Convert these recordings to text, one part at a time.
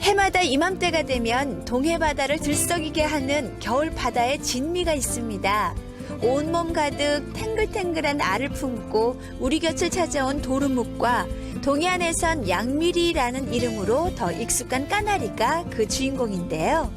해마다 이맘때가 되면 동해바다를 들썩이게 하는 겨울 바다의 진미가 있습니다. 온몸 가득 탱글탱글한 알을 품고 우리 곁을 찾아온 도루묵과 동해안에선 양미리라는 이름으로 더 익숙한 까나리가 그 주인공인데요.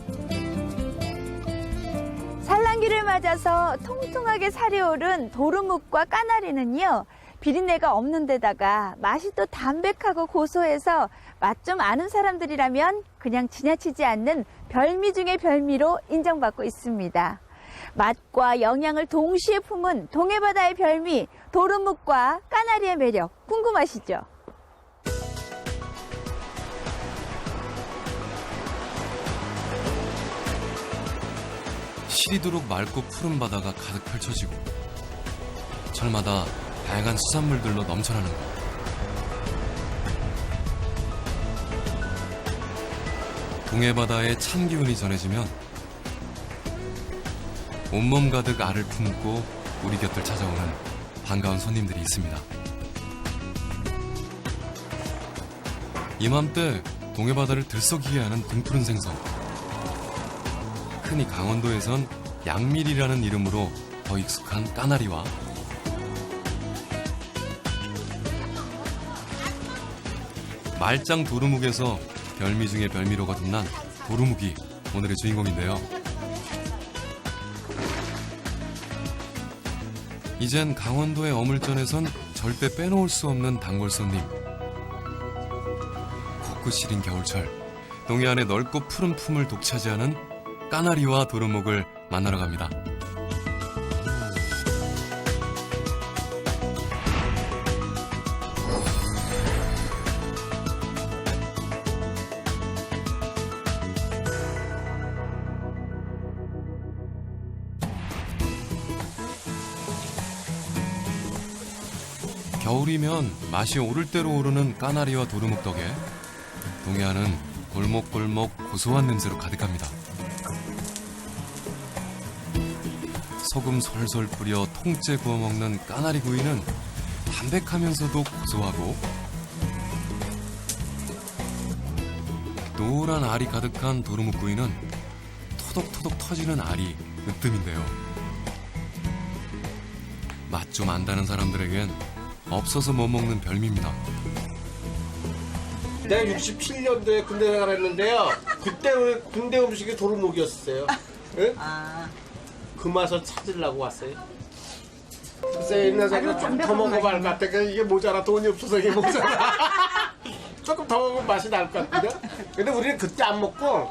산란기를 맞아서 통통하게 살이 오른 도루묵과 까나리는요, 비린내가 없는 데다가 맛이 또 담백하고 고소해서 맛 좀 아는 사람들이라면 그냥 지나치지 않는 별미 중의 별미로 인정받고 있습니다. 맛과 영양을 동시에 품은 동해바다의 별미, 도루묵과 까나리의 매력 궁금하시죠? 시리도록 맑고 푸른 바다가 가득 펼쳐지고 철마다 다양한 수산물들로 넘쳐나는 것. 동해바다의 찬 기운이 전해지면 온몸 가득 알을 품고 우리 곁을 찾아오는 반가운 손님들이 있습니다. 이맘때 동해바다를 들썩이게 하는 등푸른 생선. 흔히 강원도에선 양밀이라는 이름으로 더 익숙한 까나리와 말짱 도루묵에서 별미 중의 별미로 거듭난 도루묵이 오늘의 주인공인데요. 이젠 강원도의 어물전에선 절대 빼놓을 수 없는 단골 손님. 코끝 시린 겨울철, 동해안의 넓고 푸른 품을 독차지하는 까나리와 도루묵을 만나러 갑니다. 겨울이면 맛이 오를 대로 오르는 까나리와 도루묵 덕에 동해안은 골목골목 고소한 냄새로 가득합니다. 소금 솔솔 뿌려 통째 구워 먹는 까나리 구이는 담백하면서도 고소하고 노란 알이 가득한 도루묵 구이는 토독토독 터지는 알이 으뜸인데요. 맛 좀 안다는 사람들에겐 없어서 못 먹는 별미입니다. 내가 67년도에 군대 생활했는데요. 그때 우리 군대 음식이 도루묵이었어요. 응? 그 맛을 찾으려고 왔어요. 글쎄 있는 사람이 좀 더 먹어봐야 할 것 같아. 이게 모자라, 돈이 없어서 이게 모자라. 조금 더 먹으면 맛이 날 것 같은데. 근데 우리는 그때 안 먹고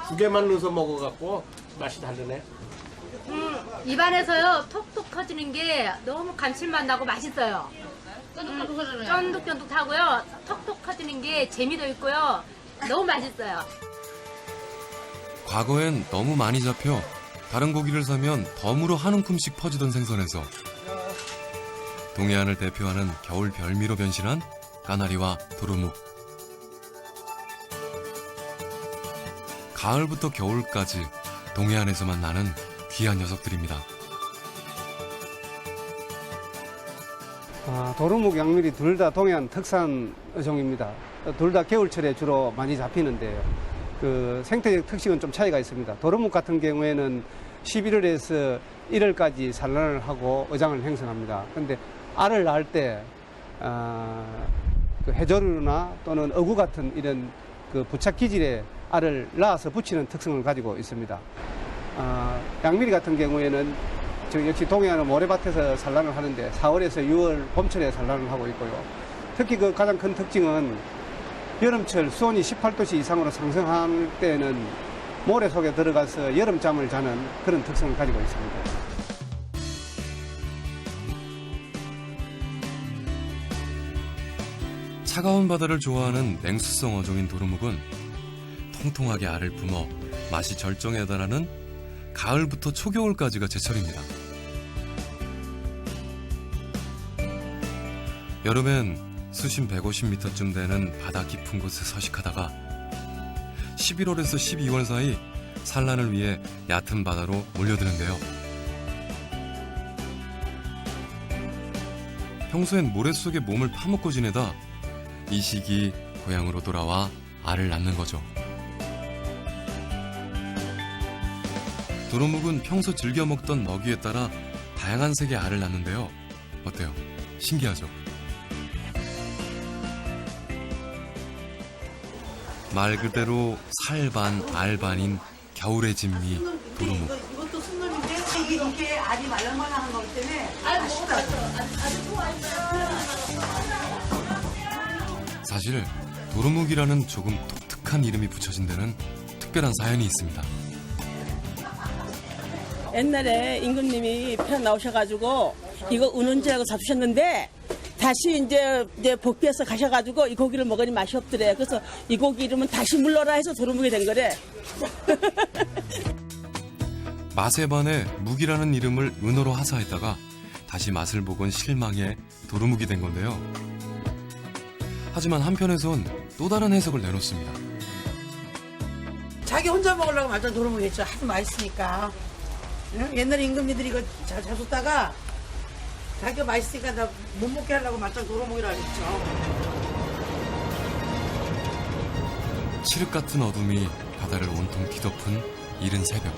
두 개만 넣어서 먹어갖고 맛이 다르네. 입안에서요 톡톡 터지는 게 너무 감칠맛 나고 맛있어요. 쫀득쫀득하고요. 톡톡 터지는 게 재미도 있고요. 너무 맛있어요. 과거엔 너무 많이 잡혀 다른 고기를 사면 덤으로 한 움큼씩 퍼지던 생선에서 동해안을 대표하는 겨울 별미로 변신한 까나리와 도루묵. 가을부터 겨울까지 동해안에서만 나는 귀한 녀석들입니다. 도루묵, 양미리 둘 다 동해안 특산 어종입니다. 둘 다 겨울철에 주로 많이 잡히는데요. 그 생태적 특징은 좀 차이가 있습니다. 도루묵 같은 경우에는 11월에서 1월까지 산란을 하고 어장을 형성합니다. 그런데 알을 낳을 때 그 해조류나 또는 어구 같은 이런 그 부착 기질에 알을 낳아서 붙이는 특성을 가지고 있습니다. 양미리 같은 경우에는 역시 동해안은 모래밭에서 산란을 하는데 4월에서 6월 봄철에 산란을 하고 있고요. 특히 그 가장 큰 특징은 여름철 수온이 18도씨 이상으로 상승할 때는 모래 속에 들어가서 여름잠을 자는 그런 특성을 가지고 있습니다. 차가운 바다를 좋아하는 냉수성 어종인 도루묵은 통통하게 알을 품어 맛이 절정에 달하는 가을부터 초겨울까지가 제철입니다. 여름엔 수심 150m쯤 되는 바다 깊은 곳에 서식하다가 11월에서 12월 사이 산란을 위해 얕은 바다로 몰려드는데요. 평소엔 모래 속에 몸을 파묻고 지내다 이 시기 고향으로 돌아와 알을 낳는 거죠. 도루묵은 평소 즐겨 먹던 먹이에 따라 다양한 색의 알을 낳는데요. 어때요? 신기하죠? 말 그대로 살반, 알반인 겨울의 진미 도루묵. 이것도 순놈인데 이게 알이 말랑말랑한 거기 때문에 맛있다. 사실 도루묵이라는 조금 독특한 이름이 붙여진 데는 특별한 사연이 있습니다. 옛날에 임금님이 편 나오셔가지고 이거 은은지라고 잡수셨는데 다시 이제 복비해서 가셔가지고 이 고기를 먹으니 맛이 없더래. 그래서 이 고기 이름은 다시 물러라 해서 도루묵이 된 거래. 맛에 반해 묵이라는 이름을 은어로 하사했다가 다시 맛을 보곤 실망해 도루묵이 된 건데요. 하지만 한편에선 또 다른 해석을 내놓습니다. 자기 혼자 먹으려고 말던 도루묵이겠죠. 하도 맛있으니까. 응? 옛날에 임금님들이 이거 잘 잡숫다가 자기가 맛있으니까 나 못 먹게 하려고 말던 도루묵이라 그랬죠. 칠흑 같은 어둠이 바다를 온통 뒤덮은 이른 새벽.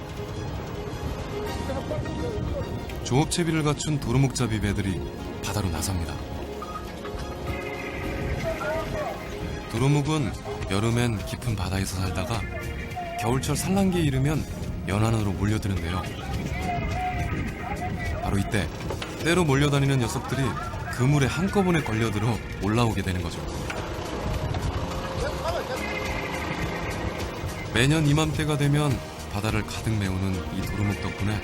조업채비를 갖춘 도루묵잡이 배들이 바다로 나섭니다. 도루묵은 여름엔 깊은 바다에서 살다가 겨울철 산란기에 이르면 연안으로 몰려드는데요. 바로 이때 때로 몰려다니는 녀석들이 그물에 한꺼번에 걸려들어 올라오게 되는 거죠. 매년 이맘때가 되면 바다를 가득 메우는 이 도루묵 덕분에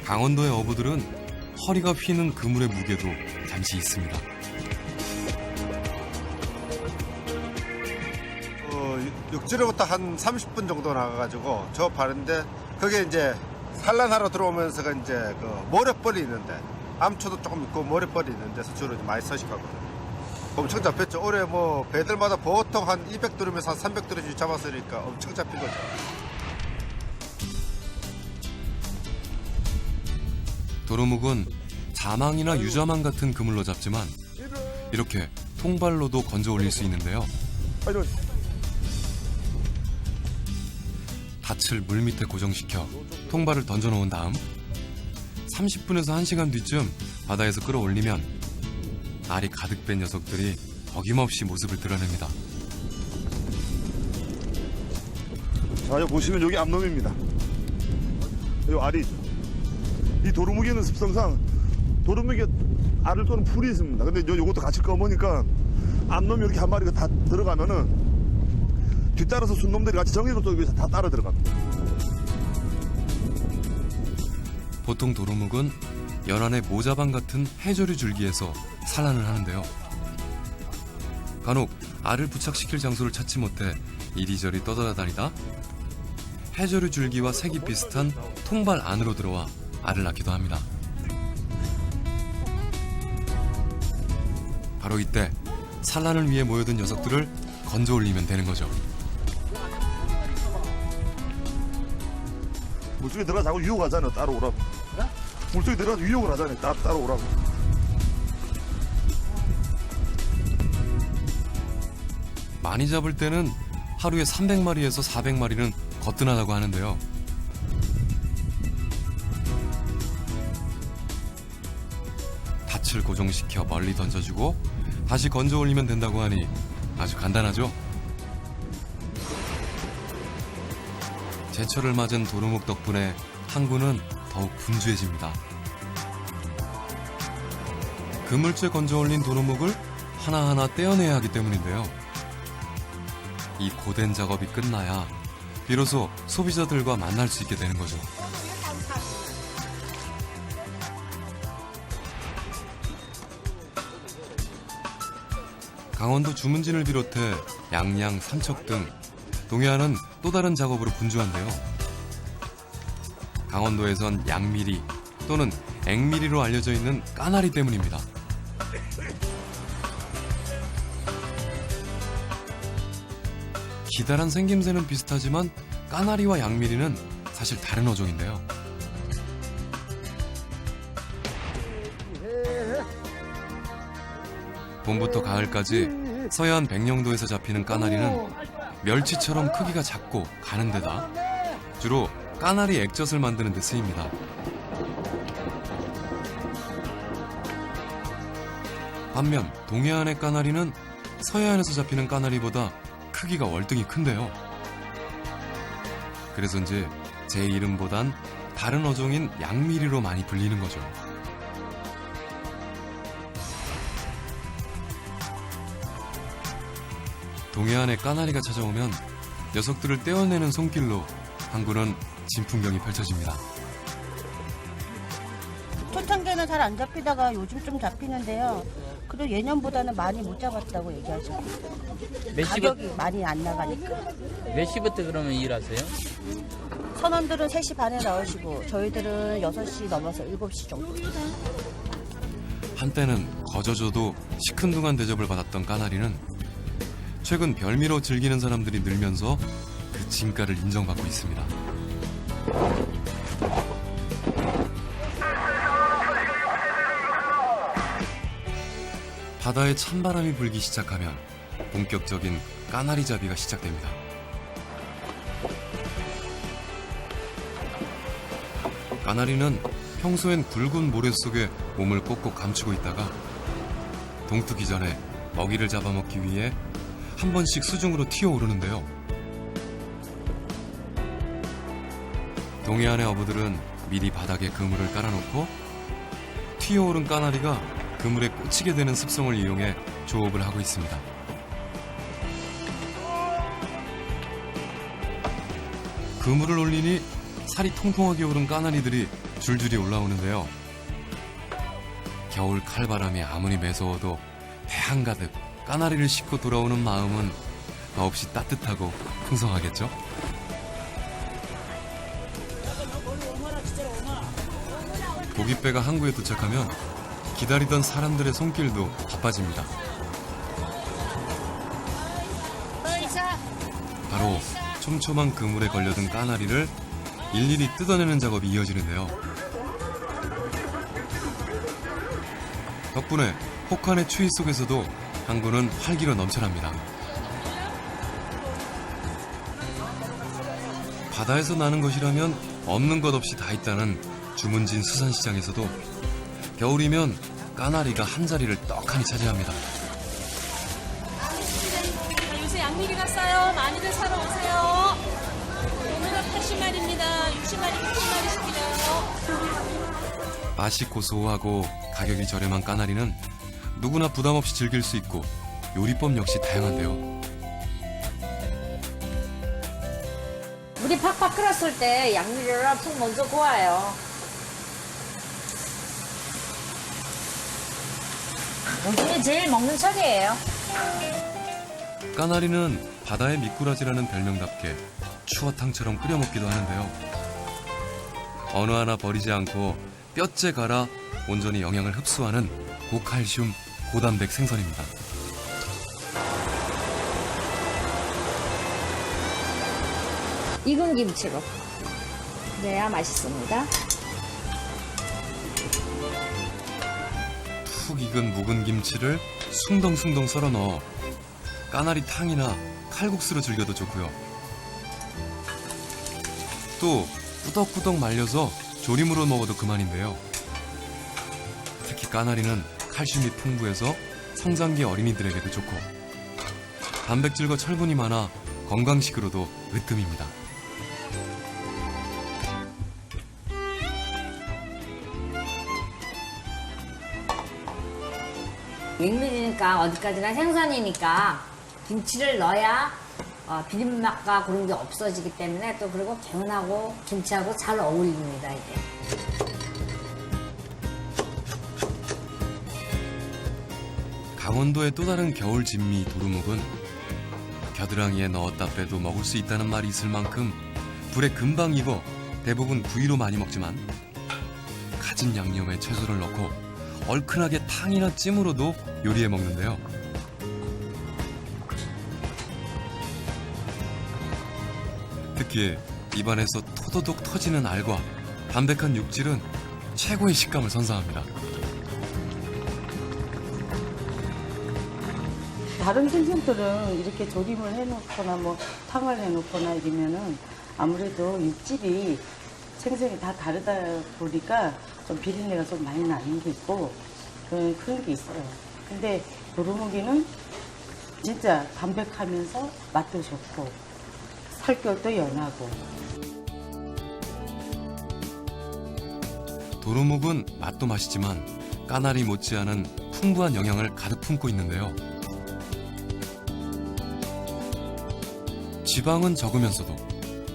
강원도의 어부들은 허리가 휘는 그물의 무게도 잠시 있습니다. 육지로부터 한 30분 정도 나가가지고 저 바른데 그게 이제 산란하러 들어오면서가 이제 그 모래벌이 있는데 암초도 조금 있고 모래벌이 있는 데서 주로 많이 서식하거든요. 엄청 잡혔죠. 올해 뭐 배들마다 보통 한 200두름에서 한 300두름씩 잡았으니까 엄청 잡힌 거죠. 도루묵은 자망이나 유자망 같은 그물로 잡지만 이렇게 통발로도 건져 올릴 수 있는데요. 닻을 물 밑에 고정시켜 통발을 던져놓은 다음 30분에서 1시간 뒤쯤 바다에서 끌어올리면 알이 가득 뺀 녀석들이 어김없이 모습을 드러냅니다. 자, 여기 보시면 여기 암놈입니다. 여기 알이죠. 이 도루묵이는 습성상 도루묵에 알을 또는 풀이 있습니다. 근데 요것도 같이 꺼보니까 암놈이 이렇게 한 마리가 다 들어가면은 뒤따라서 순놈들이 같이 정액을 쏘기 위해서 다 따라 들어갑니다. 보통 도루묵은 연안의 모자반 같은 해조류 줄기에서 산란을 하는데요. 간혹 알을 부착시킬 장소를 찾지 못해 이리저리 떠돌아다니다 해조류 줄기와 색이 비슷한 통발 안으로 들어와 알을 낳기도 합니다. 바로 이때 산란을 위해 모여든 녀석들을 건져 올리면 되는 거죠. 물속에 들어가 자꾸 유혹하잖아요. 따라오라고. 물속에 들어가서 유혹을 하잖아요. 따라오라고. 많이 잡을 때는 하루에 300마리에서 400마리는 거뜬하다고 하는데요. 닻을 고정시켜 멀리 던져주고 다시 건져 올리면 된다고 하니 아주 간단하죠? 제철을 맞은 도루묵 덕분에 항구는 더욱 분주해집니다. 그물째 건져 올린 도루묵을 하나하나 떼어내야 하기 때문인데요. 이 고된 작업이 끝나야 비로소 소비자들과 만날 수 있게 되는 거죠. 강원도 주문진을 비롯해 양양, 삼척 등 동해안은 또 다른 작업으로 분주한데요. 강원도에선 양미리 또는 앵미리로 알려져 있는 까나리 때문입니다. 기다란 생김새는 비슷하지만 까나리와 양미리는 사실 다른 어종인데요. 봄부터 가을까지 서해안 백령도에서 잡히는 까나리는 멸치처럼 크기가 작고 가는 데다 주로 까나리 액젓을 만드는 데 쓰입니다. 반면 동해안의 까나리는 서해안에서 잡히는 까나리보다 크기가 월등히 큰데요. 그래서인지 제 이름보단 다른 어종인 양미리로 많이 불리는 거죠. 동해안의 까나리가 찾아오면 녀석들을 떼어내는 손길로 항구는 진풍경이 펼쳐집니다. 초창기에는 잘 안 잡히다가 요즘 좀 잡히는데요. 그리고 예년보다는 많이 못 잡았다고 얘기하시고 가격이 많이 안 나가니까. 몇 시부터 그러면 일하세요? 선원들은 3시 반에 나오시고 저희들은 6시 넘어서 7시 정도. 한때는 거저줘도 시큰둥한 대접을 받았던 까나리는 최근 별미로 즐기는 사람들이 늘면서 그 진가를 인정받고 있습니다. 바다에 찬바람이 불기 시작하면 본격적인 까나리 잡이가 시작됩니다. 까나리는 평소엔 굵은 모래 속에 몸을 꼭꼭 감추고 있다가 동트기 전에 먹이를 잡아먹기 위해 한 번씩 수중으로 튀어오르는데요. 동해안의 어부들은 미리 바닥에 그물을 깔아놓고 튀어오른 까나리가 그물에 꽂히게 되는 습성을 이용해 조업을 하고 있습니다. 그물을 올리니 살이 통통하게 오른 까나리들이 줄줄이 올라오는데요. 겨울 칼바람이 아무리 매서워도 배 한가득 까나리를 싣고 돌아오는 마음은 더없이 따뜻하고 풍성하겠죠? 고깃배가 항구에 도착하면 기다리던 사람들의 손길도 바빠집니다. 바로 촘촘한 그물에 걸려든 까나리를 일일이 뜯어내는 작업이 이어지는데요. 덕분에 혹한의 추위 속에서도 항구는 활기로 넘쳐납니다. 바다에서 나는 것이라면 없는 것 없이 다 있다는 주문진 수산시장에서도 겨울이면 까나리가 한 자리를 떡하니 차지합니다. 요새 양미리가 싸요. 많이들 사러 오세요. 오늘은 80마리입니다. 60마리, 80마리씩이요. 맛이 고소하고 가격이 저렴한 까나리는 누구나 부담 없이 즐길 수 있고 요리법 역시 다양한데요. 물이 팍팍 끓었을 때 양미리를 푹 먼저 구워요. 요즘에 제일 먹는 철이에요. 까나리는 바다의 미꾸라지라는 별명답게 추어탕처럼 끓여 먹기도 하는데요. 어느 하나 버리지 않고 뼈째 갈아 온전히 영양을 흡수하는 고칼슘, 고단백 생선입니다. 익은 김치로. 그래야 맛있습니다. 푹 익은 묵은 김치를 숭덩숭덩 썰어 넣어 까나리 탕이나 칼국수로 즐겨도 좋고요. 또 꾸덕꾸덕 말려서 조림으로 먹어도 그만인데요. 특히 까나리는 칼슘이 풍부해서 성장기 어린이들에게도 좋고 단백질과 철분이 많아 건강식으로도 으뜸입니다. 양미리니까 어디까지나 생선이니까 김치를 넣어야 비린맛과 그런 게 없어지기 때문에 또 그리고 개운하고 김치하고 잘 어울립니다, 이게. 강원도의 또 다른 겨울 진미 도루묵은 겨드랑이에 넣었다 빼도 먹을 수 있다는 말이 있을 만큼 불에 금방 익어 대부분 구이로 많이 먹지만 갖은 양념에 채소를 넣고 얼큰하게 탕이나 찜으로도 요리해 먹는데요. 특히 입안에서 토도독 터지는 알과 담백한 육질은 최고의 식감을 선사합니다. 다른 생선들은 이렇게 조림을 해놓거나 뭐 탕을 해놓거나 이러면은 아무래도 육질이 생선이 다 다르다 보니까 좀 비린내가 좀 많이 나는 게 있고 그런 게 있어요. 근데 도루묵이는 진짜 담백하면서 맛도 좋고 살결도 연하고. 도루묵은 맛도 맛이지만 까나리 못지않은 풍부한 영양을 가득 품고 있는데요. 지방은 적으면서도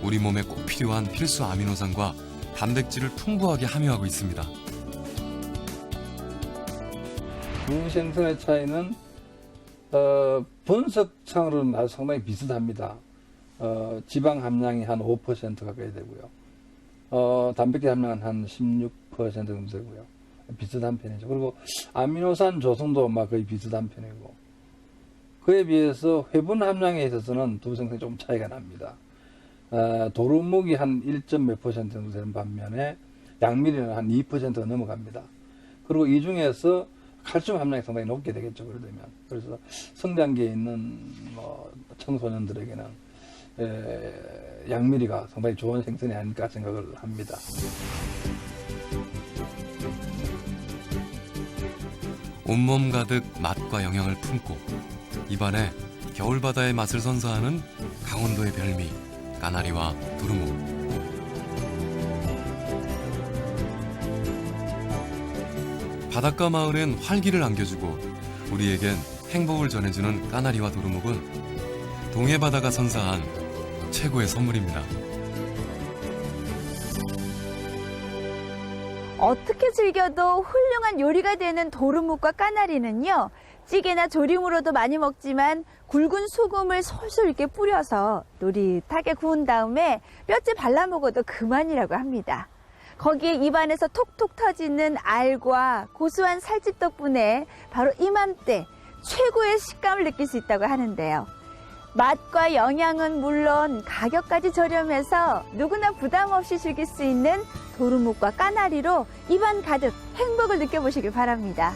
우리 몸에 꼭 필요한 필수 아미노산과 단백질을 풍부하게 함유하고 있습니다. 두 생선의 차이는 분석상으로는 아주 상당히 비슷합니다. 지방 함량이 한 5% 가까이 되고요. 단백질 함량은 한 16% 정도 되고요. 비슷한 편이죠. 그리고 아미노산 조성도 거의 비슷한 편이고, 그에 비해서 회분 함량에 있어서는 두 생선이 조금 차이가 납니다. 도루묵이 한 1.몇 % 정도 되는 반면에 양미리는 한 2%가 넘어갑니다. 그리고 이 중에서 칼슘 함량이 상당히 높게 되겠죠. 그래서 성장기에 있는 청소년들에게는 양미리가 상당히 좋은 생선이 아닐까 생각을 합니다. 온몸 가득 맛과 영양을 품고 입안에 겨울바다의 맛을 선사하는 강원도의 별미 까나리와 도루묵. 바닷가 마을엔 활기를 안겨주고 우리에겐 행복을 전해주는 까나리와 도루묵은 동해바다가 선사한 최고의 선물입니다. 어떻게 즐겨도 훌륭한 요리가 되는 도루묵과 까나리는요, 찌개나 조림으로도 많이 먹지만 굵은 소금을 솔솔 이렇게 뿌려서 노릇하게 구운 다음에 뼈째 발라 먹어도 그만이라고 합니다. 거기에 입안에서 톡톡 터지는 알과 고소한 살집 덕분에 바로 이맘때 최고의 식감을 느낄 수 있다고 하는데요. 맛과 영양은 물론 가격까지 저렴해서 누구나 부담 없이 즐길 수 있는 도루묵과 까나리로 입안 가득 행복을 느껴보시길 바랍니다.